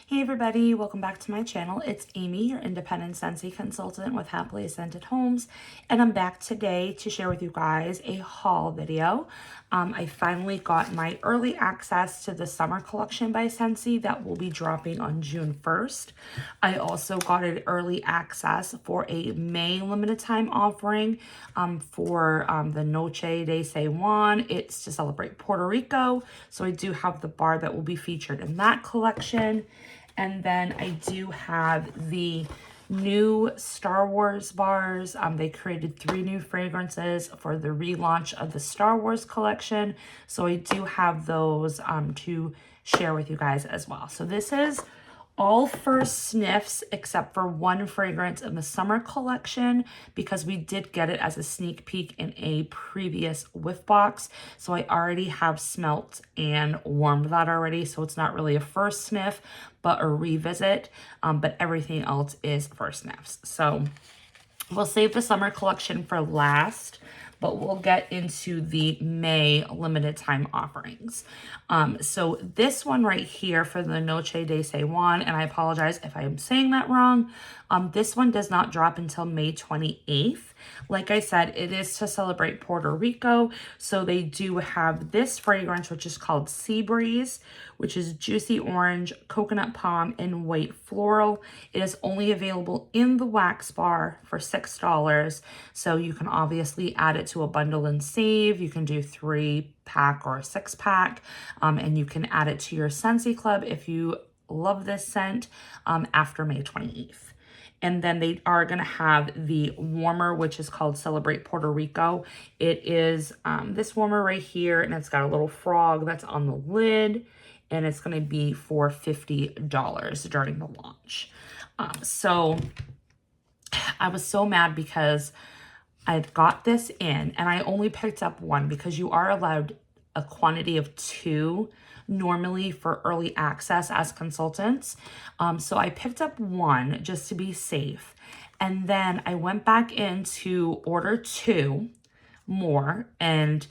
Hey everybody, welcome back to my channel. It's Amy, your independent Scentsy consultant with Happily Scented Homes, and I'm back today to share with you guys a haul video. I finally got my early access to the summer collection by Scentsy that will be dropping on June 1st. I also got an early access for a May limited time offering for the Noche de San Juan. It's to celebrate Puerto Rico, so I do have the bar that will be featured in that collection. And then I do have the new Star Wars bars. They created 3 new fragrances for the relaunch of the Star Wars collection. So I do have those to share with you guys as well. So this is all first sniffs except for one fragrance in the summer collection because we did get it as a sneak peek in a previous whiff box. So I already have smelt and warmed that already. So it's not really a first sniff, but a revisit. But everything else is first sniffs. So we'll save the summer collection for last, but we'll get into the May limited time offerings. So this one right here for the Noche de San Juan, and I apologize if I am saying that wrong, this one does not drop until May 28th. Like I said, it is to celebrate Puerto Rico, so they do have this fragrance, which is called Sea Breeze, which is juicy orange, coconut palm, and white floral. It is only available in the wax bar for $6, so you can obviously add it to a bundle and save. You can do 3-pack or a 6-pack, and you can add it to your Scentsy Club if you love this scent after May 28th. And then they are going to have the warmer, which is called Celebrate Puerto Rico. It is this warmer right here, and it's got a little frog that's on the lid, and it's going to be for $50 during the launch. So I was so mad because I got this in, and I only picked up one because you are allowed a quantity of 2 normally for early access as consultants. So I picked up 1 just to be safe. And then I went back in to order 2 more, and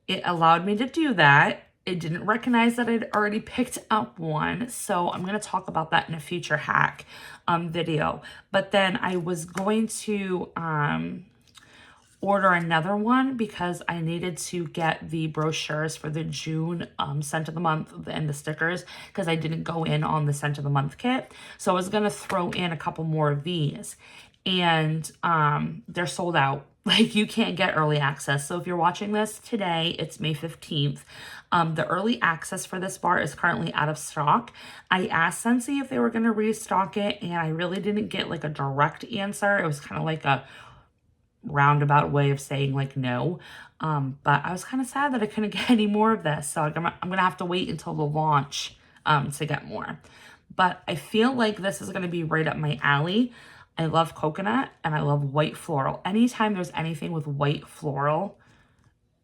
it allowed me to do that. It didn't recognize that I'd already picked up 1. So I'm going to talk about that in a future hack video. But then I was going to order another one because I needed to get the brochures for the June scent of the month and the stickers because I didn't go in on the scent of the month kit. So I was going to throw in a couple more of these, and they're sold out. Like, you can't get early access. So if you're watching this today, it's May 15th. The early access for this bar is currently out of stock. I asked Scentsy if they were going to restock it, and I really didn't get like a direct answer. It was kind of like a roundabout way of saying like no, but I was kind of sad that I couldn't get any more of this, so I'm gonna have to wait until the launch to get more. But I feel like this is gonna be right up my alley. I love coconut and I love white floral. Anytime there's anything with white floral,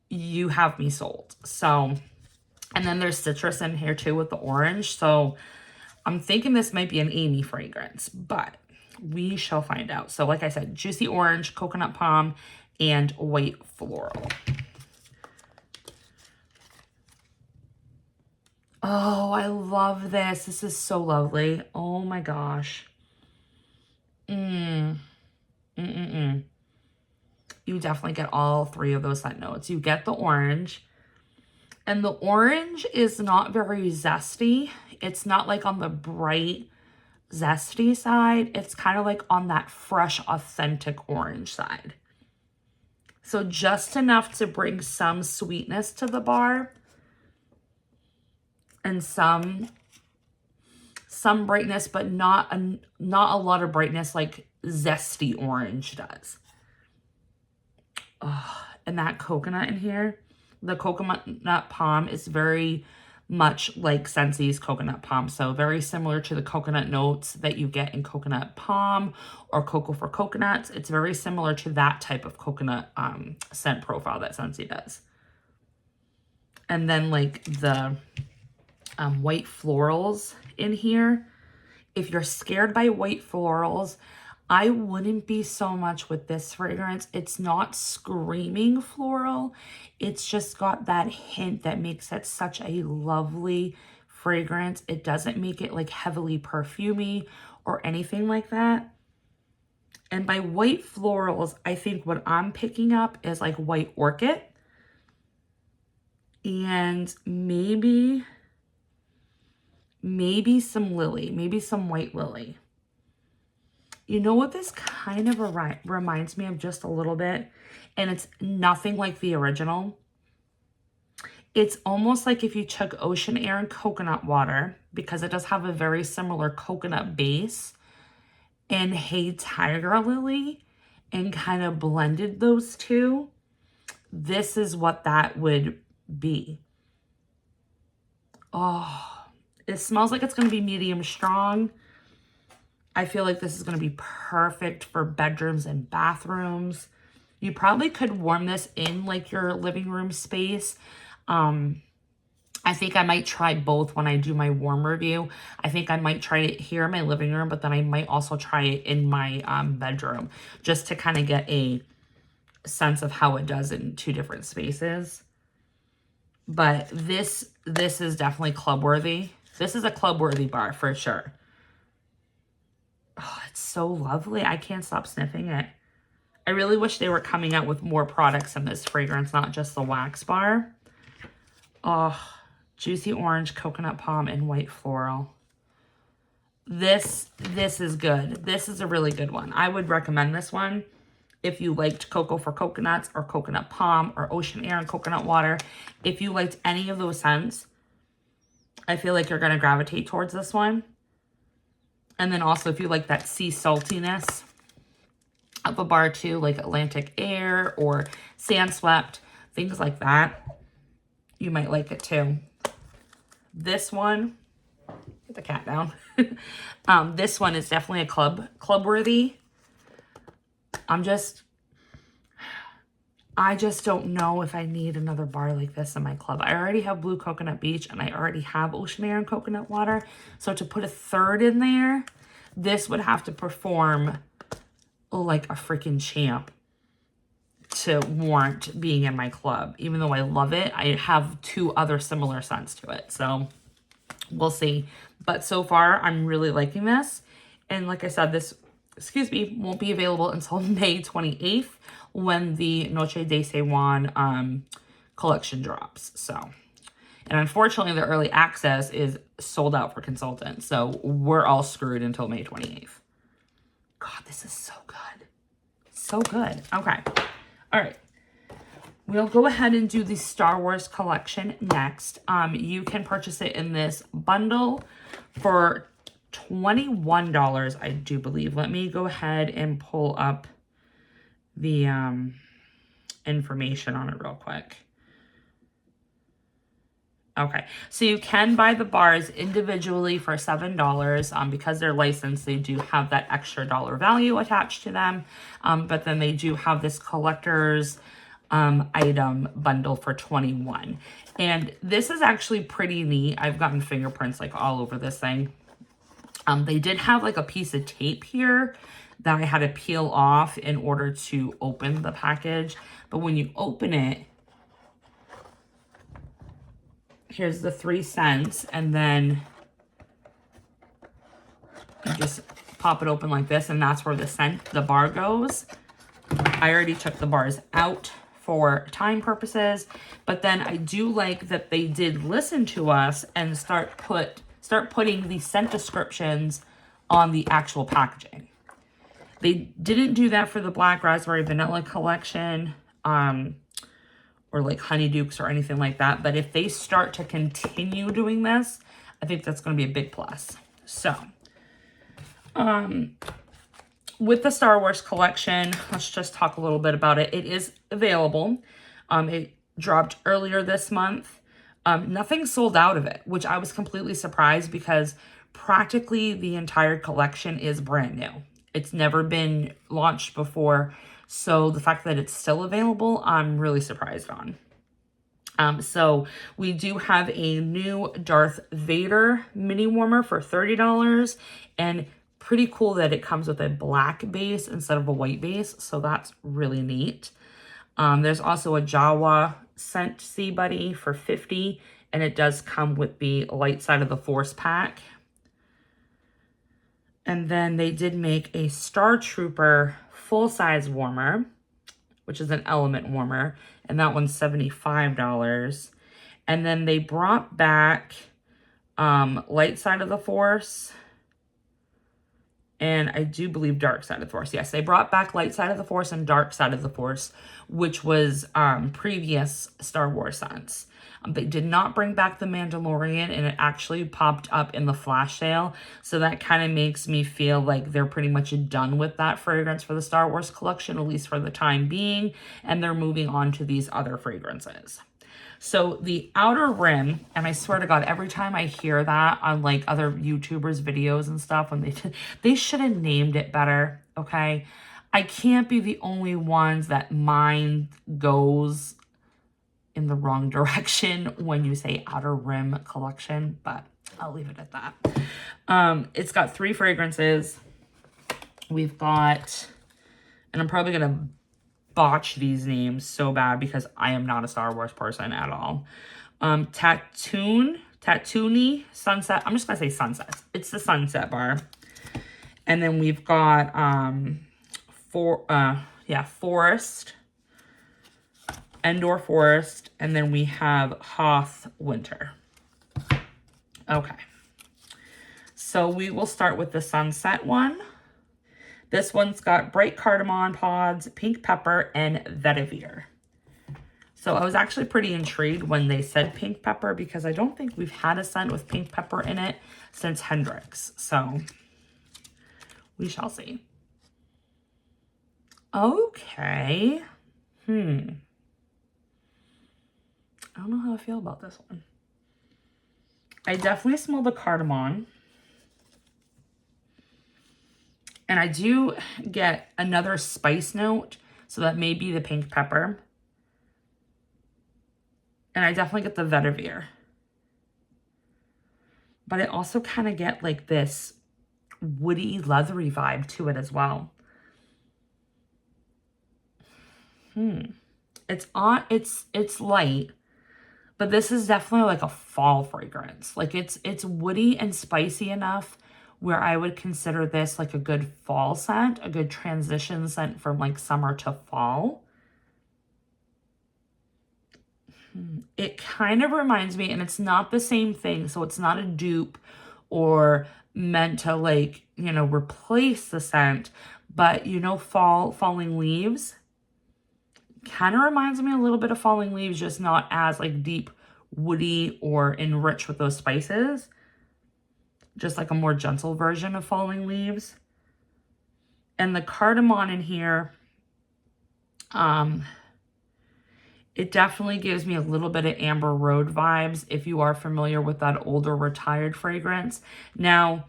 you have me sold. So, and then there's citrus in here too with the orange, so I'm thinking this might be an Amy fragrance, but we shall find out. So like I said, juicy orange, coconut palm, and white floral. Oh, I love this. This is so lovely. Oh my gosh. You definitely get all 3 of those scent notes. You get the orange, and the orange is not very zesty. It's not like on the bright zesty side. It's kind of like on that fresh, authentic orange side. So just enough to bring some sweetness to the bar and some brightness, but not a lot of brightness like zesty orange does. Oh, and that coconut in here, the coconut palm is very much like Scentsy's coconut palm. So very similar to the coconut notes that you get in coconut palm or cocoa for coconuts. It's very similar to that type of coconut scent profile that Scentsy does. And then like the white florals in here. If you're scared by white florals, I wouldn't be so much with this fragrance. It's not screaming floral. It's just got that hint that makes it such a lovely fragrance. It doesn't make it like heavily perfumey or anything like that. And by white florals, I think what I'm picking up is like white orchid and maybe some lily, maybe some white lily. You know what this kind of reminds me of just a little bit? And it's nothing like the original. It's almost like if you took ocean air and coconut water, because it does have a very similar coconut base, and Hey Tiger Lily, and kind of blended those two. This is what that would be. Oh, it smells like it's going to be medium strong. I feel like this is going to be perfect for bedrooms and bathrooms. You probably could warm this in like your living room space. I think I might try both when I do my warm review. I think I might try it here in my living room, but then I might also try it in my bedroom just to kind of get a sense of how it does in two different spaces. But this is definitely club worthy. This is a club worthy bar for sure. Oh, it's so lovely. I can't stop sniffing it. I really wish they were coming out with more products in this fragrance, not just the wax bar. Oh, juicy orange, coconut palm, and white floral. This is good. This is a really good one. I would recommend this one if you liked Cocoa for Coconuts or Coconut Palm or Ocean Air and Coconut Water. If you liked any of those scents, I feel like you're going to gravitate towards this one. And then also if you like that sea saltiness of a bar too, like Atlantic Air or Sand Swept, things like that, you might like it too. This one, get the cat down. This one is definitely a club worthy. I just don't know if I need another bar like this in my club. I already have Blue Coconut Beach and I already have Ocean Air and Coconut Water. So to put a third in there, this would have to perform like a freaking champ to warrant being in my club. Even though I love it, I have two other similar scents to it. So we'll see. But so far, I'm really liking this. And like I said, this, won't be available until May 28th when the Noche de Seiwan collection drops. So, and unfortunately, the early access is sold out for consultants. So we're all screwed until May 28th. God, this is so good. So good. Okay. All right. We'll go ahead and do the Star Wars collection next. You can purchase it in this bundle for $21, I do believe. Let me go ahead and pull up the information on it real quick. Okay, so you can buy the bars individually for $7. Because they're licensed, they do have that extra dollar value attached to them. But then they do have this collector's item bundle for $21. And this is actually pretty neat. I've gotten fingerprints like all over this thing. They did have like a piece of tape here that I had to peel off in order to open the package. But when you open it, here's the 3 cents, and then you just pop it open like this, and that's where the bar goes. I already took the bars out for time purposes, but then I do like that they did listen to us and start putting the scent descriptions on the actual packaging. They didn't do that for the Black Raspberry Vanilla collection, or like Honeydukes or anything like that. But if they start to continue doing this, I think that's going to be a big plus. So, with the Star Wars collection, let's just talk a little bit about it. It is available. It dropped earlier this month. Nothing sold out of it, which I was completely surprised because practically the entire collection is brand new. It's never been launched before. So the fact that it's still available, I'm really surprised on. So we do have a new Darth Vader mini warmer for $30, and pretty cool that it comes with a black base instead of a white base. So that's really neat. There's also a Jawa Scentsy Buddy for $50, And it does come with the Light Side of the Force pack. And then they did make a Star Trooper full-size warmer, which is an element warmer. And that one's $75. And then they brought back Light Side of the Force. And I do believe Dark Side of the Force. Yes, they brought back Light Side of the Force and Dark Side of the Force, which was previous Star Wars scents. They did not bring back the Mandalorian, and it actually popped up in the flash sale. So that kind of makes me feel like they're pretty much done with that fragrance for the Star Wars collection, at least for the time being. And they're moving on to these other fragrances. So the Outer Rim, and I swear to God, every time I hear that on like other YouTubers' videos and stuff, when they should have named it better, okay? I can't be the only ones that mine goes in the wrong direction when you say Outer Rim collection, but I'll leave it at that. It's got 3 fragrances. We've got, and I'm probably going to botch these names so bad because I am not a Star Wars person at all. Tattooni Sunset. I'm just going to say Sunset. It's the Sunset bar. And then we've got Forest. Endor Forest, and then we have Hoth Winter. Okay. So we will start with the Sunset one. This one's got bright cardamom pods, pink pepper, and vetiver. So I was actually pretty intrigued when they said pink pepper because I don't think we've had a scent with pink pepper in it since Hendrix. So we shall see. Okay. I don't know how I feel about this one. I definitely smell the cardamom. And I do get another spice note, so that may be the pink pepper. And I definitely get the vetiver. But I also kind of get like this woody, leathery vibe to it as well. It's light. But this is definitely like a fall fragrance. Like it's woody and spicy enough where I would consider this like a good fall scent, a good transition scent from like summer to fall. It kind of reminds me, and it's not the same thing, so it's not a dupe or meant to like, you know, replace the scent, but you know, falling leaves. Kind of reminds me a little bit of falling leaves, just not as like deep woody or enriched with those spices. Just like a more gentle version of falling leaves. And the cardamom in here, it definitely gives me a little bit of Amber Road vibes if you are familiar with that older retired fragrance. Now,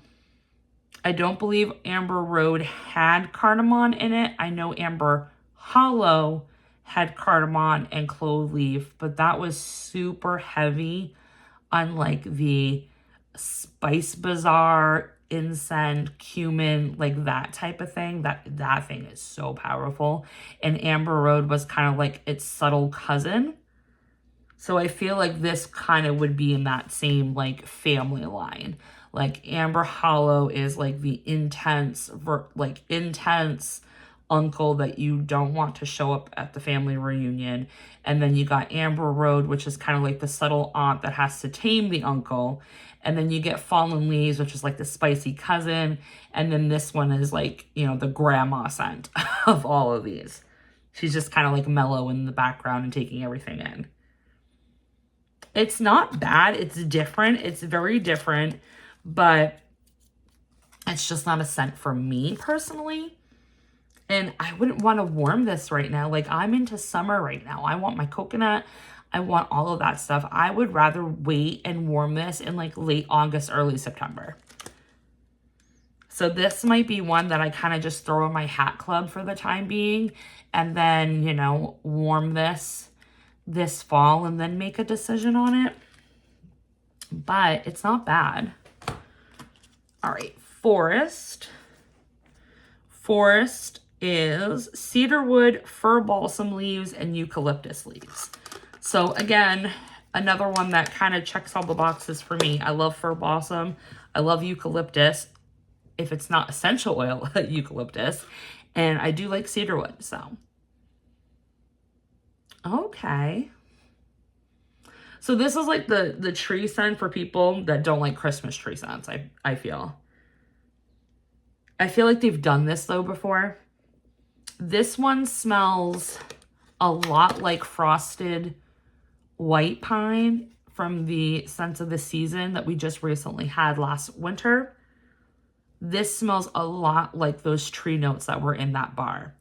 I don't believe Amber Road had cardamom in it. I know Amber Hollow had cardamom and clove leaf, but that was super heavy on like the Spice Bazaar, incense, cumin, like that type of thing. That thing is so powerful. And Amber Road was kind of like its subtle cousin. So I feel like this kind of would be in that same like family line. Like Amber Hollow is like the intense uncle that you don't want to show up at the family reunion. And then you got Amber Road, which is kind of like the subtle aunt that has to tame the uncle. And then you get Fallen Leaves, which is like the spicy cousin. And then this one is like, you know, the grandma scent of all of these. She's just kind of like mellow in the background and taking everything in. It's not bad. It's different. It's very different. But it's just not a scent for me personally. And I wouldn't want to warm this right now. Like, I'm into summer right now. I want my coconut. I want all of that stuff. I would rather wait and warm this in like late August, early September. So this might be one that I kind of just throw in my hat club for the time being. And then, you know, warm this fall and then make a decision on it. But it's not bad. All right, Forest. Forest is cedarwood, fir balsam leaves, and eucalyptus leaves. So again, Another one that kind of checks all the boxes for me. I love fir balsam. I love eucalyptus. If it's not essential oil, eucalyptus. And I do like cedarwood, so. Okay. So this is like the tree scent for people that don't like Christmas tree scents, I feel. I feel like they've done this though before. This one smells a lot like frosted white pine from the Scents of the Season that we just recently had last winter. This smells a lot like those tree notes that were in that bar.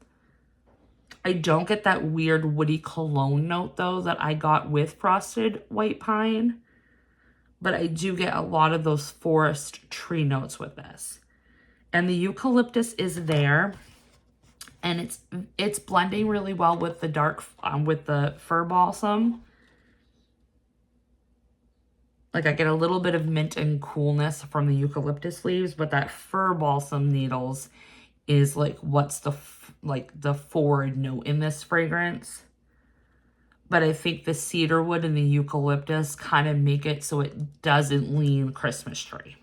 I don't get that weird woody cologne note though that I got with frosted white pine, but I do get a lot of those forest tree notes with this. And the eucalyptus is there, and it's blending really well with the dark with the fir balsam. Like I get a little bit of mint and coolness from the eucalyptus leaves, but that fir balsam needles is like what's the forward note in this fragrance. But I think the cedarwood and the eucalyptus kind of make it so it doesn't lean Christmas tree.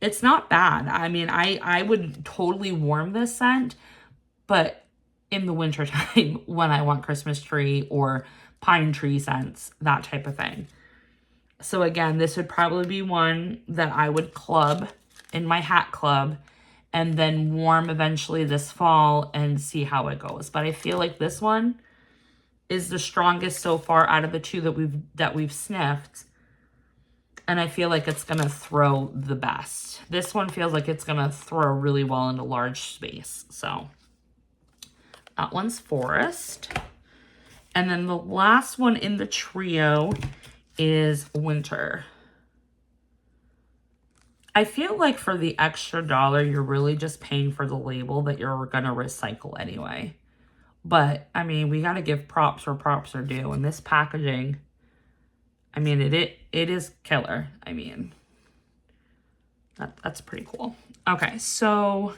It's not bad. I mean, I would totally warm this scent, but in the wintertime when I want Christmas tree or pine tree scents, that type of thing. So again, this would probably be one that I would club in my hat club and then warm eventually this fall and see how it goes. But I feel like this one is the strongest so far out of the two that we've sniffed. And I feel like it's gonna throw the best. This one feels like it's gonna throw really well into large space. So that one's forest. And then the last one in the trio is winter. I feel like for the extra $1, you're really just paying for the label that you're going to recycle anyway. But, I mean, we got to give props where props are due. And this packaging, I mean, it is killer. I mean, that's pretty cool. Okay, so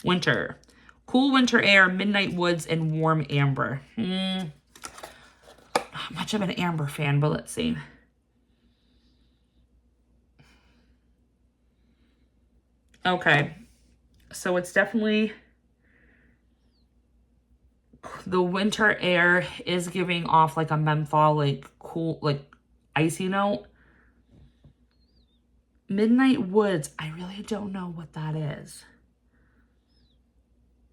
winter. Cool winter air, midnight woods, and warm amber. Not much of an amber fan, but let's see. Okay, so it's definitely, the winter air is giving off like a menthol, like cool, like icy note. Midnight woods, I really don't know what that is.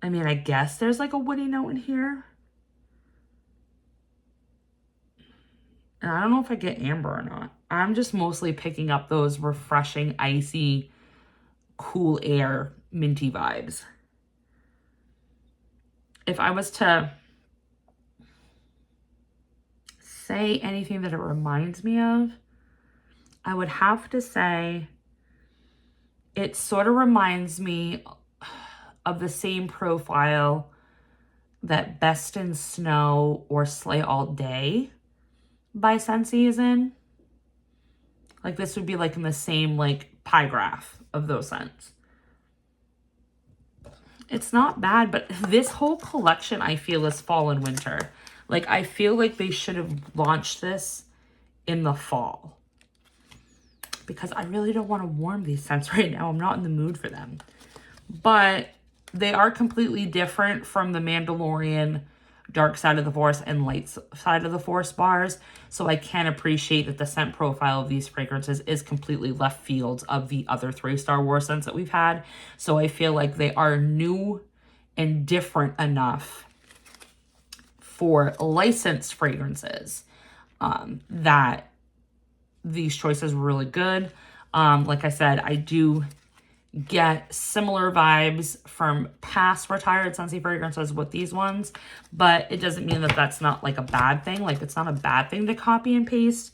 I mean, I guess there's like a woody note in here. And I don't know if I get amber or not. I'm just mostly picking up those refreshing, icy, cool air, minty vibes. If I was to say anything that it reminds me of, I would have to say it sort of reminds me of the same profile that Best in Snow or Slay All Day by Scentsy is in. Like this would be like in the same like pie graph of those scents. It's not bad, but this whole collection I feel is fall and winter. Like I feel like they should have launched this in the fall, because I really don't want to warm these scents right now. I'm not in the mood for them. But they are completely different from the Mandalorian Dark Side of the Forest and Light Side of the Forest bars. So I can appreciate that the scent profile of these fragrances is completely left field of the other 3 Star Wars scents that we've had. So I feel like they are new and different enough for licensed fragrances that these choices were really good. Like I said, I do get similar vibes from past retired Scentsy fragrances with these ones, but it doesn't mean that that's not like a bad thing. Like it's not a bad thing to copy and paste,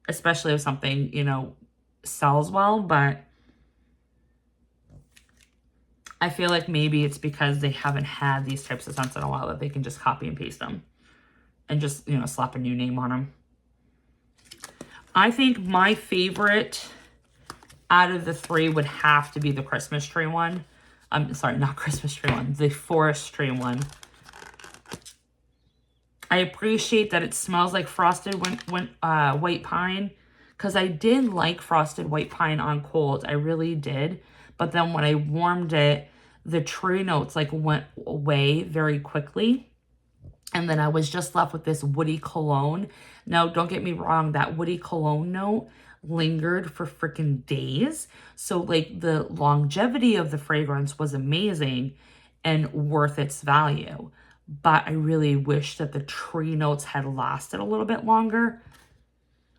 especially if something, you know, sells well. But I feel like maybe it's because they haven't had these types of scents in a while that they can just copy and paste them and just, you know, slap a new name on them. I think my favorite out of the 3 would have to be the Christmas tree one. I'm sorry, not Christmas tree one, the forest tree one. I appreciate that it smells like frosted white pine, because I did like frosted white pine on cold. I really did. But then when I warmed it, the tree notes like went away very quickly. And then I was just left with this woody cologne. Now, don't get me wrong, that woody cologne note lingered for freaking days. So like the longevity of the fragrance was amazing and worth its value. But I really wish that the tree notes had lasted a little bit longer.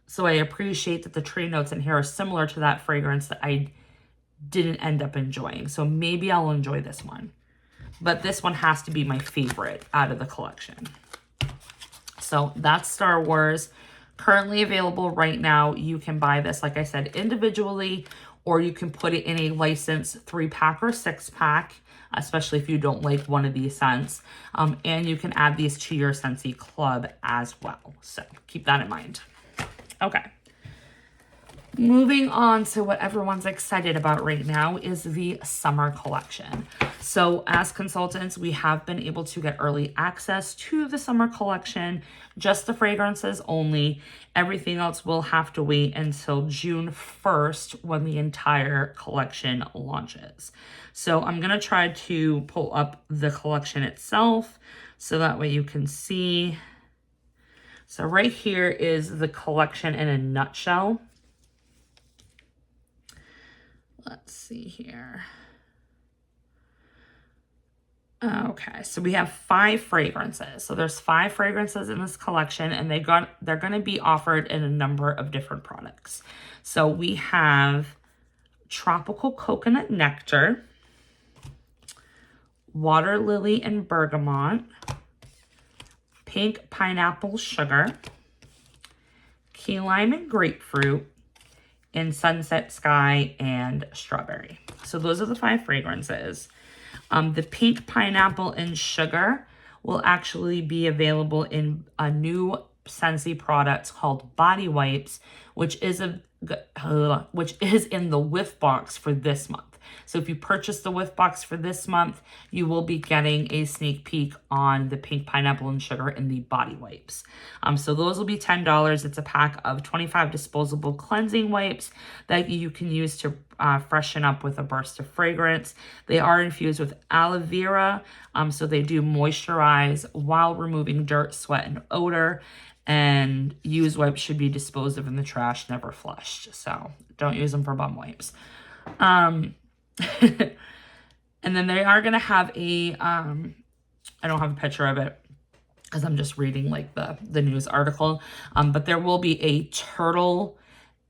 So I appreciate that the tree notes in here are similar to that fragrance that I didn't end up enjoying. So maybe I'll enjoy this one. But this one has to be my favorite out of the collection. So that's Star Wars. Currently available right now. You can buy this, like I said, individually, or you can put it in a licensed 3-pack or 6-pack, especially if you don't like one of these scents. And you can add these to your Scentsy club as well. So keep that in mind. Okay. Moving on to what everyone's excited about right now is the summer collection. So as consultants, we have been able to get early access to the summer collection, just the fragrances only. Everything else will have to wait until June 1st when the entire collection launches. So I'm going to try to pull up the collection itself so that way you can see. So right here is the collection in a nutshell. Let's see here. Okay, so we have 5 fragrances. So there's 5 fragrances in this collection, and they're going to be offered in a number of different products. So we have Tropical Coconut Nectar, Water Lily and Bergamot, Pink Pineapple Sugar, Key Lime and Grapefruit, and Sunset Sky and Strawberry. So those are the 5 fragrances. The Pink Pineapple and Sugar will actually be available in a new Scentsy product called Body Wipes, which is in the whiff box for this month. So if you purchase the whiff box for this month, you will be getting a sneak peek on the Pink Pineapple and Sugar in the Body Wipes. So those will be $10. It's a pack of 25 disposable cleansing wipes that you can use to freshen up with a burst of fragrance. They are infused with aloe vera, so they do moisturize while removing dirt, sweat, and odor. And used wipes should be disposed of in the trash, never flushed. So don't use them for bum wipes. And then they are going to have a, I don't have a picture of it because I'm just reading like the news article. But there will be a turtle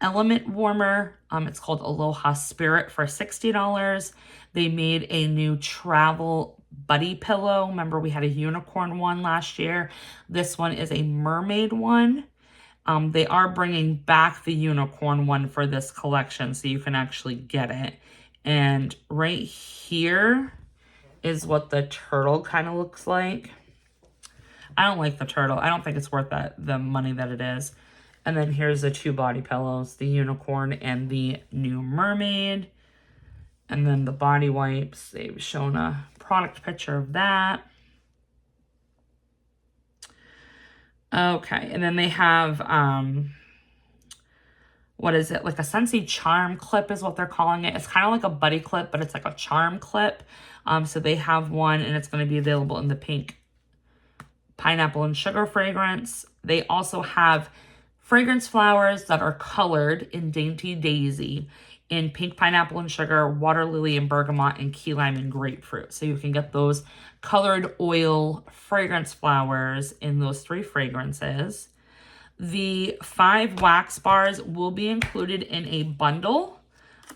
element warmer. It's called Aloha Spirit for $60. They made a new travel buddy pillow. Remember we had a unicorn one last year. This one is a mermaid one. They are bringing back the unicorn one for this collection, so you can actually get it. And right here is what the turtle kind of looks like. I don't like the turtle. I don't think it's worth the money that it is. And then here's the 2 body pillows, the unicorn and the new mermaid. And then the body wipes, they've shown a product picture of that. Okay, and then they have, what is it? Like a Scentsy charm clip is what they're calling it. It's kind of like a buddy clip, but it's like a charm clip. So they have one, and it's going to be available in the Pink Pineapple and Sugar fragrance. They also have fragrance flowers that are colored in Dainty Daisy, in Pink Pineapple and Sugar, Water Lily and Bergamot, and Key Lime and Grapefruit. So you can get those colored oil fragrance flowers in those 3 fragrances. The 5 wax bars will be included in a bundle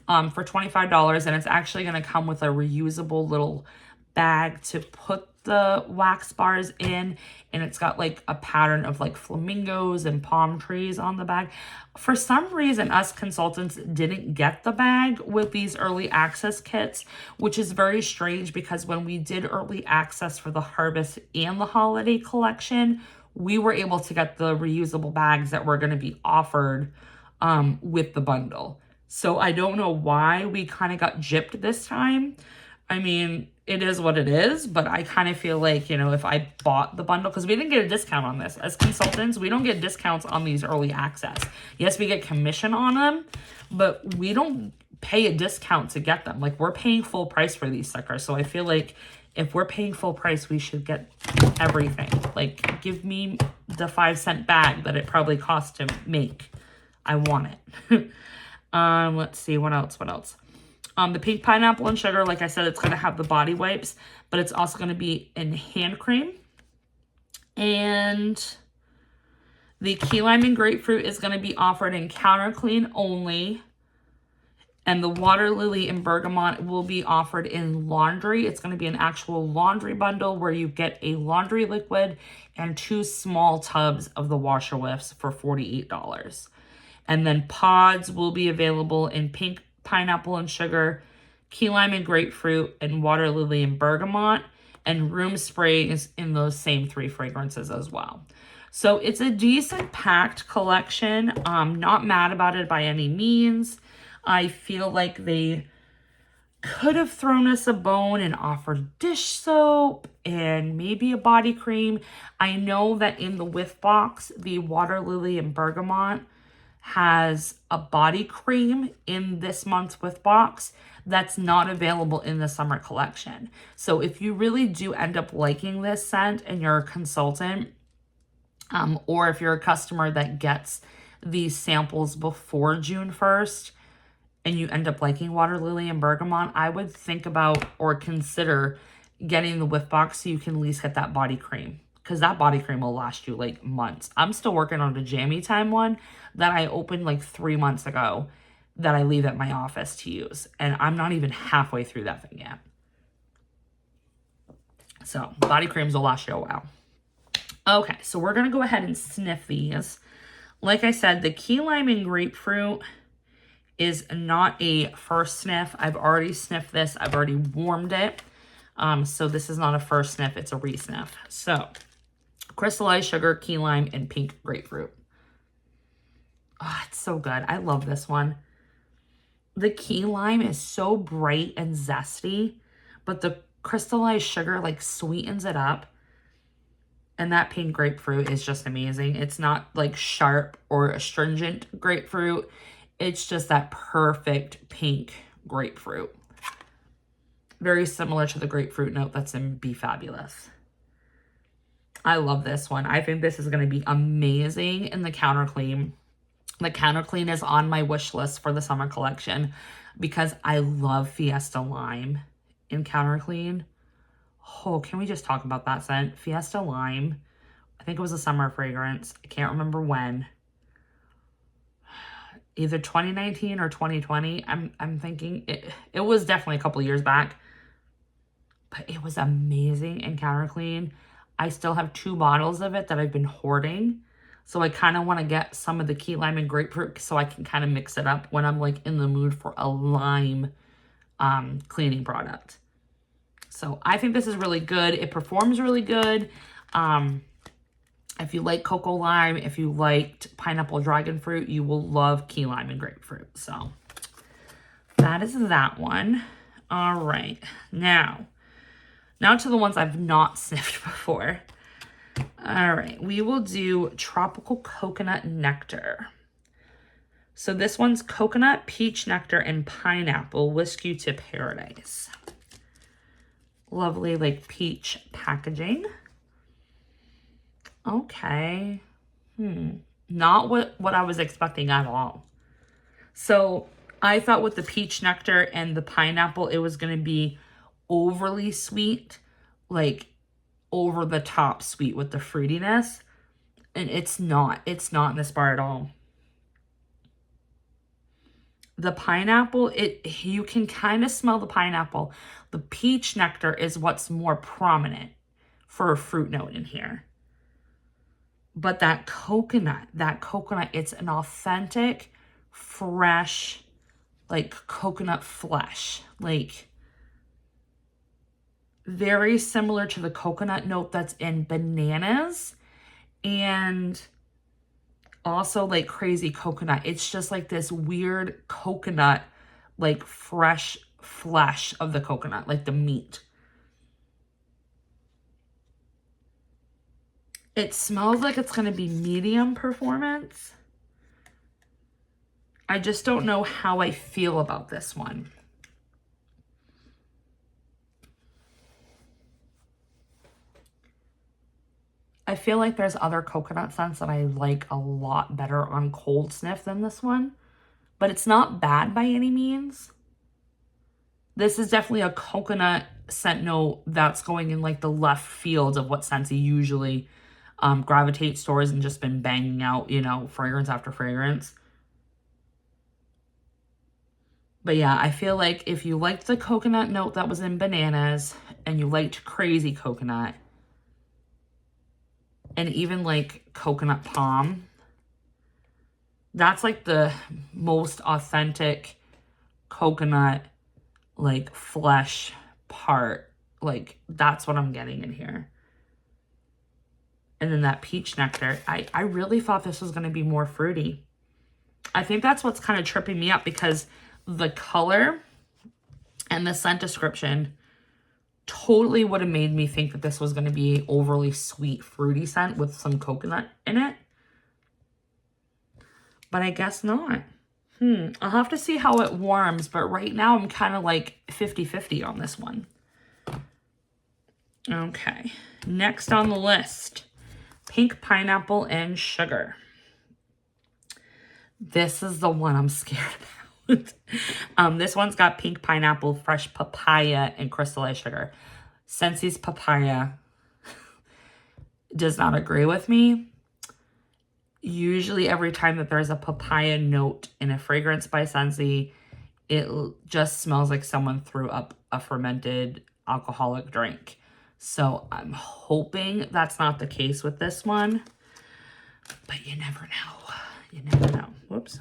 for $25, and it's actually going to come with a reusable little bag to put the wax bars in, and it's got like a pattern of like flamingos and palm trees on the bag. For some reason, us consultants didn't get the bag with these early access kits, which is very strange because when we did early access for the Harvest and the Holiday collection, we were able to get the reusable bags that were going to be offered with the bundle. So I don't know why we kind of got gypped this time. I mean, it is what it is, but I kind of feel like, you know, if I bought the bundle, because we didn't get a discount on this. As consultants, we don't get discounts on these early access. Yes, we get commission on them, but we don't pay a discount to get them. Like, we're paying full price for these suckers. So I feel like if we're paying full price, we should get everything. Like, give me the 5-cent bag that it probably cost to make. I want it. Let's see, what else? The pink pineapple and sugar, like I said, it's going to have the body wipes, but it's also going to be in hand cream. And the key lime and grapefruit is going to be offered in counter clean only. And the water lily and bergamot will be offered in laundry. It's going to be an actual laundry bundle where you get a laundry liquid and 2 small tubs of the washer whiffs for $48. And then pods will be available in pink pineapple and sugar, key lime and grapefruit, and water lily and bergamot, and room sprays in those same 3 fragrances as well. So it's a decent packed collection. Not mad about it by any means. I feel like they could have thrown us a bone and offered dish soap and maybe a body cream. I know that in the whiff box, the water lily and bergamot has a body cream in this month's whiff box that's not available in the summer collection. So if you really do end up liking this scent and you're a consultant, or if you're a customer that gets these samples before June 1st and you end up liking water lily and bergamot, I would think about or consider getting the whiff box so you can at least get that body cream, because that body cream will last you like months. I'm still working on the Jammy Time one that I opened like 3 months ago that I leave at my office to use. And I'm not even halfway through that thing yet. So body creams will last you a while. Okay, so we're going to go ahead and sniff these. Like I said, the key lime and grapefruit is not a first sniff. I've already sniffed this. I've already warmed it. So this is not a first sniff. It's a re-sniff. So crystallized sugar, key lime, and pink grapefruit. Oh, it's so good. I love this one. The key lime is so bright and zesty, but the crystallized sugar like sweetens it up. And that pink grapefruit is just amazing. It's not like sharp or astringent grapefruit. It's just that perfect pink grapefruit. Very similar to the grapefruit note that's in Be Fabulous. I love this one. I think this is going to be amazing in the counter clean. The counter clean is on my wish list for the summer collection because I love Fiesta Lime in counter clean. Oh, can we just talk about that scent? Fiesta Lime. I think it was a summer fragrance. I can't remember when. Either 2019 or 2020. I'm thinking it was definitely a couple years back. But it was amazing in counter clean. I still have 2 bottles of it that I've been hoarding. So I kind of want to get some of the key lime and grapefruit so I can kind of mix it up when I'm like in the mood for a lime cleaning product. So I think this is really good. It performs really good. If you like cocoa lime, if you liked pineapple dragon fruit, you will love key lime and grapefruit. So that is that one. All right. Now to the ones I've not sniffed before. All right, we will do Tropical Coconut Nectar. So this one's coconut, peach nectar, and pineapple. Whisk You to Paradise. Lovely, like, peach packaging. Okay. Not what I was expecting at all. So I thought with the peach nectar and the pineapple, it was going to be overly sweet, like over the top sweet with the fruitiness. And it's not in this bar at all. The pineapple, you can kind of smell the pineapple. The peach nectar is what's more prominent for a fruit note in here. But that coconut, it's an authentic, fresh, like coconut flesh. Like very similar to the coconut note that's in bananas. And also like crazy coconut. It's just like this weird coconut, like fresh flesh of the coconut, like the meat. It smells like it's going to be medium performance. I just don't know how I feel about this one. I feel like there's other coconut scents that I like a lot better on cold sniff than this one, but it's not bad by any means. This is definitely a coconut scent note that's going in like the left field of what Scentsy usually gravitates towards and just been banging out, you know, fragrance after fragrance. But yeah, I feel like if you liked the coconut note that was in bananas and you liked crazy coconut and even like coconut palm, that's like the most authentic coconut like flesh part. Like that's what I'm getting in here. And then that peach nectar, I really thought this was going to be more fruity. I think that's what's kind of tripping me up, because the color and the scent description totally would have made me think that this was going to be overly sweet, fruity scent with some coconut in it. But I guess not. I'll have to see how it warms, but right now I'm kind of like 50-50 on this one. Okay, next on the list, pink pineapple and sugar. This is the one I'm scared about. This one's got pink pineapple, fresh papaya, and crystallized sugar. Scentsy's papaya does not agree with me. Usually every time that there's a papaya note in a fragrance by Scentsy, it just smells like someone threw up a fermented alcoholic drink. So I'm hoping that's not the case with this one, but you never know. You never know. Whoops.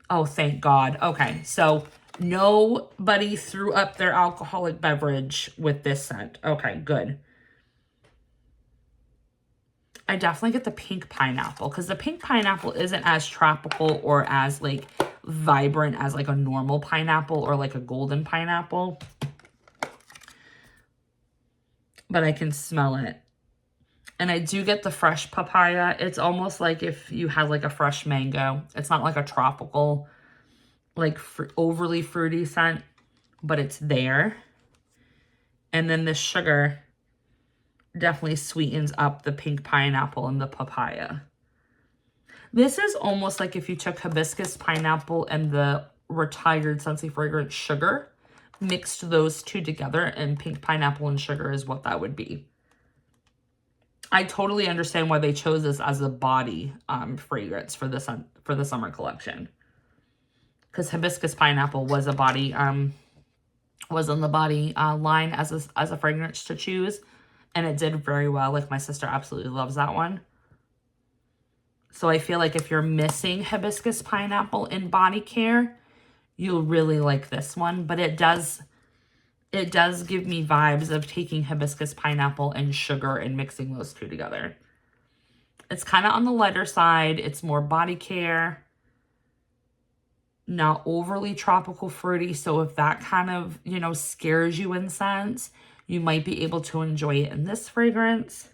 Oh, thank God. Okay, so nobody threw up their alcoholic beverage with this scent. Okay, good. I definitely get the pink pineapple, because the pink pineapple isn't as tropical or as like vibrant as like a normal pineapple or like a golden pineapple. But I can smell it. And I do get the fresh papaya. It's almost like if you had like a fresh mango. It's not like a tropical, like overly fruity scent, but it's there. And then the sugar definitely sweetens up the pink pineapple and the papaya. This is almost like if you took hibiscus pineapple and the retired Scentsy fragrance sugar, mixed those two together, and pink pineapple and sugar is what that would be. I totally understand why they chose this as a body fragrance for the summer collection, because hibiscus pineapple was a body was on the body line as a fragrance to choose, and it did very well. Like my sister absolutely loves that one. So I feel like if you're missing hibiscus pineapple in body care, you'll really like this one. But it does give me vibes of taking hibiscus pineapple and sugar and mixing those two together. It's kind of on the lighter side. It's more body care, not overly tropical fruity. So if that kind of, you know, scares you in scents, you might be able to enjoy it in this fragrance.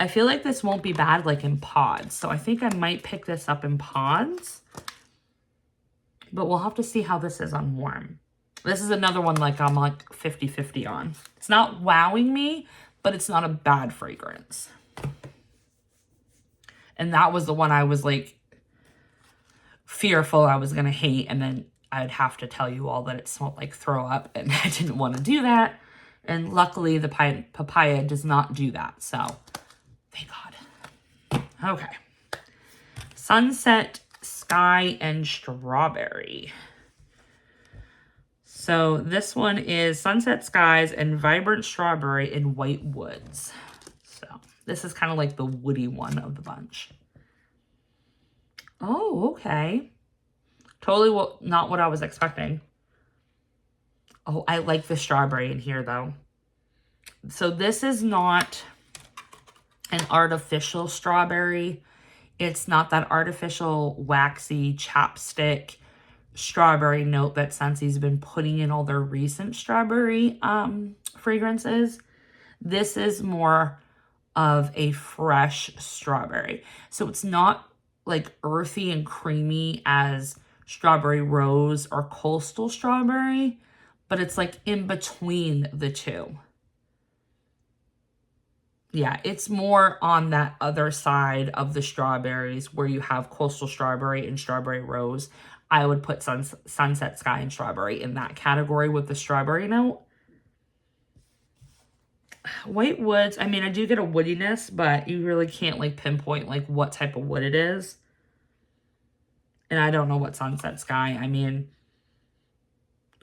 I feel like this won't be bad like in pods. So I think I might pick this up in pods. But we'll have to see how this is on warm. This is another one like I'm like 50-50 on. It's not wowing me, but it's not a bad fragrance. And that was the one I was like fearful I was going to hate. And then I'd have to tell you all that it smelled like throw up. And I didn't want to do that. And luckily the papaya does not do that. So thank God. Okay. Sunset, Sky, and Strawberry. So this one is Sunset Skies and Vibrant Strawberry in White Woods. So this is kind of like the woody one of the bunch. Oh, okay. Totally not what I was expecting. Oh, I like the strawberry in here though. So this is not an artificial strawberry. It's not that artificial waxy chapstick strawberry note that Scentsy's been putting in all their recent strawberry fragrances. This is more of a fresh strawberry. So it's not like earthy and creamy as strawberry rose or coastal strawberry, but it's like in between the two. Yeah, it's more on that other side of the strawberries where you have coastal strawberry and strawberry rose. I would put Sunset Sky and Strawberry in that category with the strawberry note. White Woods, I mean, I do get a woodiness, but you really can't like pinpoint like what type of wood it is. And I don't know what Sunset Sky, I mean,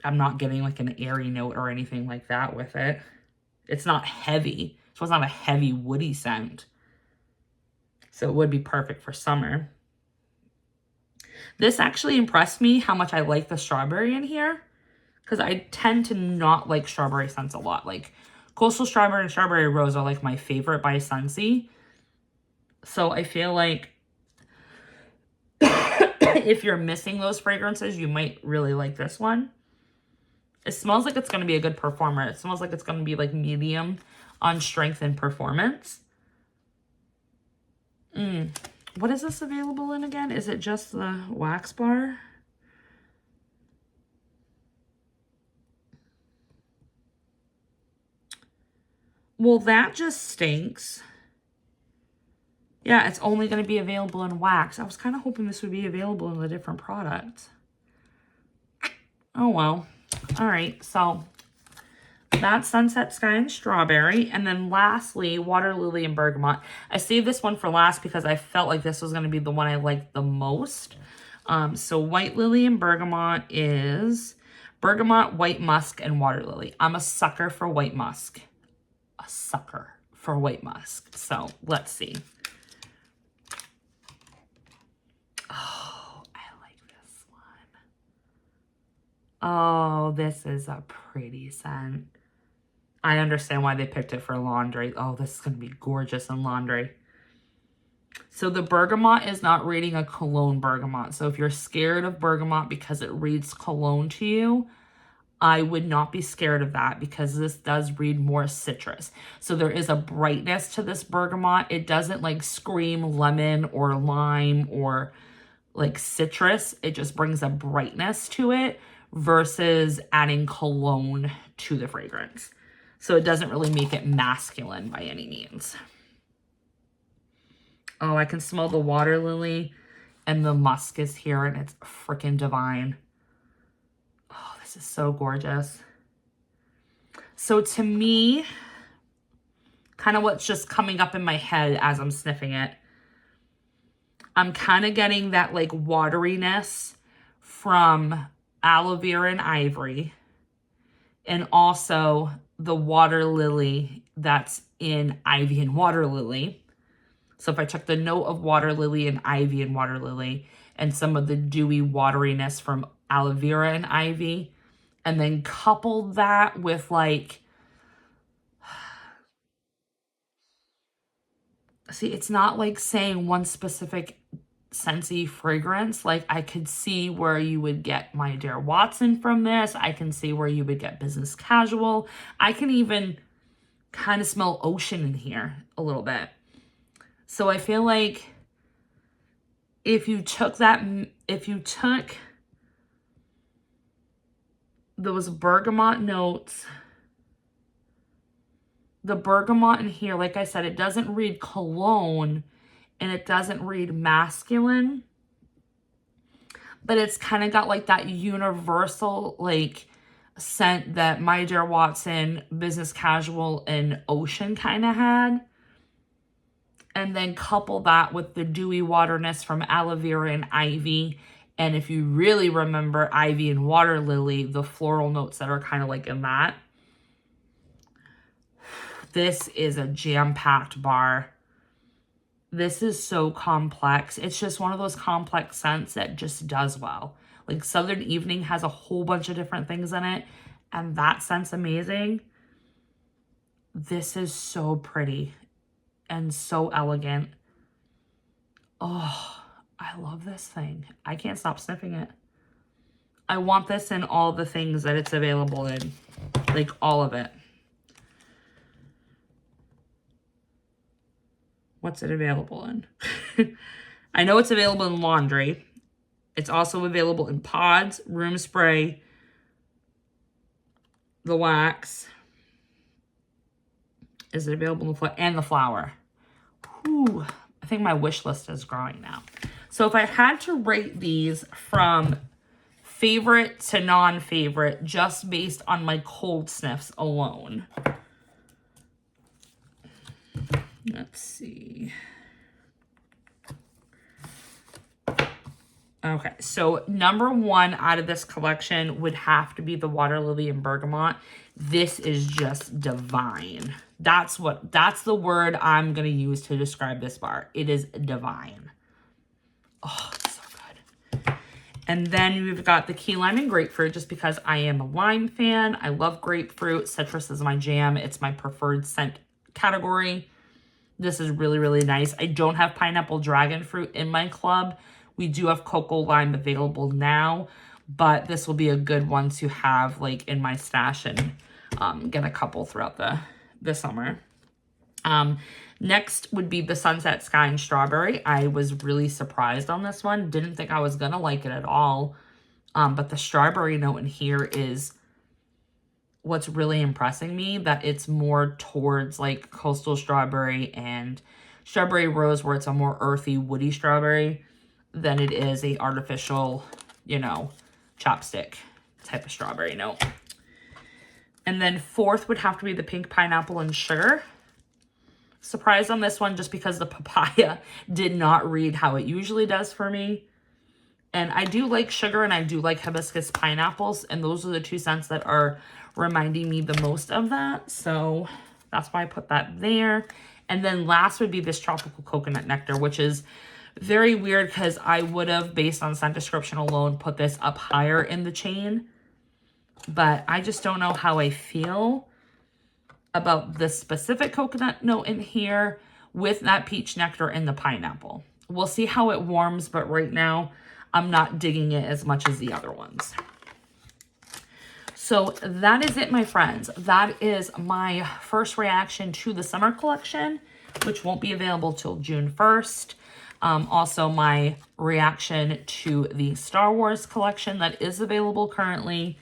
I'm not getting like an airy note or anything like that with it. It's not heavy. So it's not a heavy woody scent. So it would be perfect for summer. This actually impressed me how much I like the strawberry in here. Because I tend to not like strawberry scents a lot. Like Coastal Strawberry and Strawberry Rose are like my favorite by Scentsy. So I feel like if you're missing those fragrances, you might really like this one. It smells like it's going to be a good performer. It smells like it's going to be like medium on strength and performance. What is this available in again? Is it just the wax bar? Well, that just stinks. Yeah, it's only going to be available in wax. I was kind of hoping this would be available in a different product. Oh, well. All right, so that's Sunset Sky and Strawberry. And then lastly, Water Lily and Bergamot. I saved this one for last because I felt like this was going to be the one I liked the most. So White Lily and Bergamot is Bergamot, White Musk, and Water Lily. I'm a sucker for White Musk. A sucker for White Musk. So let's see. Oh, I like this one. Oh, this is a pretty scent. I understand why they picked it for laundry. Oh, this is going to be gorgeous in laundry. So the bergamot is not reading a cologne bergamot. So if you're scared of bergamot because it reads cologne to you, I would not be scared of that because this does read more citrus. So there is a brightness to this bergamot. It doesn't like scream lemon or lime or like citrus. It just brings a brightness to it versus adding cologne to the fragrance. So it doesn't really make it masculine by any means. Oh, I can smell the water lily and the musk is here and it's freaking divine. Oh, this is so gorgeous. So to me, kind of what's just coming up in my head as I'm sniffing it, I'm kind of getting that like wateriness from aloe vera and ivory, and also the water lily that's in ivy and water lily. So if I took the note of water lily and ivy and water lily and some of the dewy wateriness from aloe vera and ivy, and then couple that with like, see, it's not like saying one specific Scentsy fragrance. Like I could see where you would get My Dear Watson from this. I can see where you would get Business Casual. I can even kind of smell ocean in here a little bit. So I feel like if you took those bergamot notes, the bergamot in here, like I said, it doesn't read cologne and it doesn't read masculine, but it's kind of got like that universal like scent that My Dear Watson, Business Casual, and Ocean kind of had. And then couple that with the dewy waterness from aloe vera and ivy. And if you really remember ivy and water lily, the floral notes that are kind of like in that. This is a jam-packed bar. This is so complex. It's just one of those complex scents that just does well. Like Southern Evening has a whole bunch of different things in it, and that scent's amazing. This is so pretty and so elegant. Oh, I love this thing. I can't stop sniffing it. I want this in all the things that it's available in. Like, all of it. What's it available in? I know it's available in laundry. It's also available in pods, room spray, the wax. Is it available in the flower? Ooh, I think my wish list is growing now. So if I had to rate these from favorite to non-favorite, just based on my cold sniffs alone. Let's see. Okay, so number one out of this collection would have to be the Water Lily and Bergamot. This is just divine. That's the word I'm going to use to describe this bar. It is divine. Oh, it's so good. And then we've got the Key Lime and Grapefruit, just because I am a lime fan. I love grapefruit. Citrus is my jam. It's my preferred scent category. This is really, really nice. I don't have pineapple dragon fruit in my club. We do have cocoa lime available now, but this will be a good one to have like in my stash and get a couple throughout the summer. Next would be the Sunset Sky and Strawberry. I was really surprised on this one. Didn't think I was gonna like it at all. But the strawberry note in here is what's really impressing me, that it's more towards like coastal strawberry and strawberry rose, where it's a more earthy, woody strawberry than it is a artificial, you know, chopstick type of strawberry note. And then fourth would have to be the Pink Pineapple and Sugar. Surprised on this one just because the papaya did not read how it usually does for me. And I do like sugar and I do like hibiscus pineapples, and those are the two scents that are reminding me the most of that. So that's why I put that there. And then last would be this Tropical Coconut Nectar, which is very weird because I would have, based on scent description alone, put this up higher in the chain. But I just don't know how I feel about the specific coconut note in here with that peach nectar and the pineapple. We'll see how it warms, but right now I'm not digging it as much as the other ones. So that is it, my friends. That is my first reaction to the summer collection, which won't be available till June 1st. Also my reaction to the Star Wars collection that is available currently.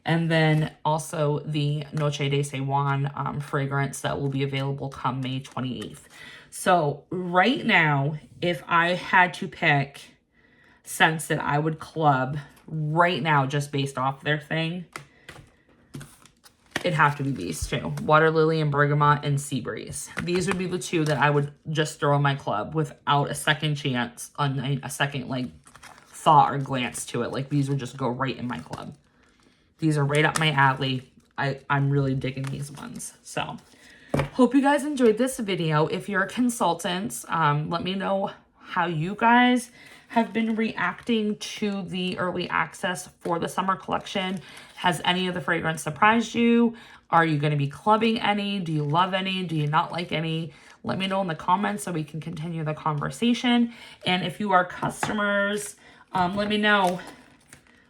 And then also the Noche de Ceylon fragrance that will be available come May 28th. So right now, if I had to pick scents that I would club right now, just based off their thing, it'd have to be these two. Water Lily and Bergamot and Sea Breeze. These would be the two that I would just throw in my club without a second chance, on a second like thought or glance to it. Like these would just go right in my club. These are right up my alley. I'm really digging these ones. So hope you guys enjoyed this video. If you're a consultant, let me know how you guys have been reacting to the early access for the summer collection. Has any of the fragrance surprised you? Are you going to be clubbing any? Do you love any? Do you not like any? Let me know in the comments so we can continue the conversation. And if you are customers, let me know.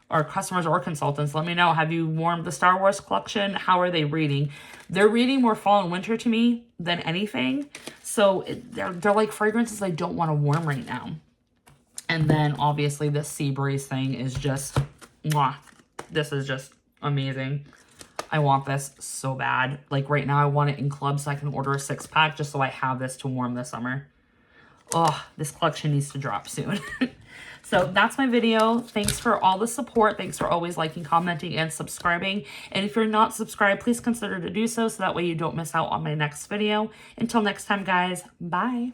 Or customers or consultants, let me know. Have you warmed the Star Wars collection? How are they reading? They're reading more fall and winter to me than anything. So they're like fragrances I don't want to warm right now. And then obviously this Sea Breeze thing is just, mwah. This is just amazing. I want this so bad. Like right now I want it in club so I can order a 6-pack just so I have this to warm this summer. Oh, this collection needs to drop soon. So that's my video. Thanks for all the support. Thanks for always liking, commenting, and subscribing. And if you're not subscribed, please consider to do so that way you don't miss out on my next video. Until next time, guys, bye.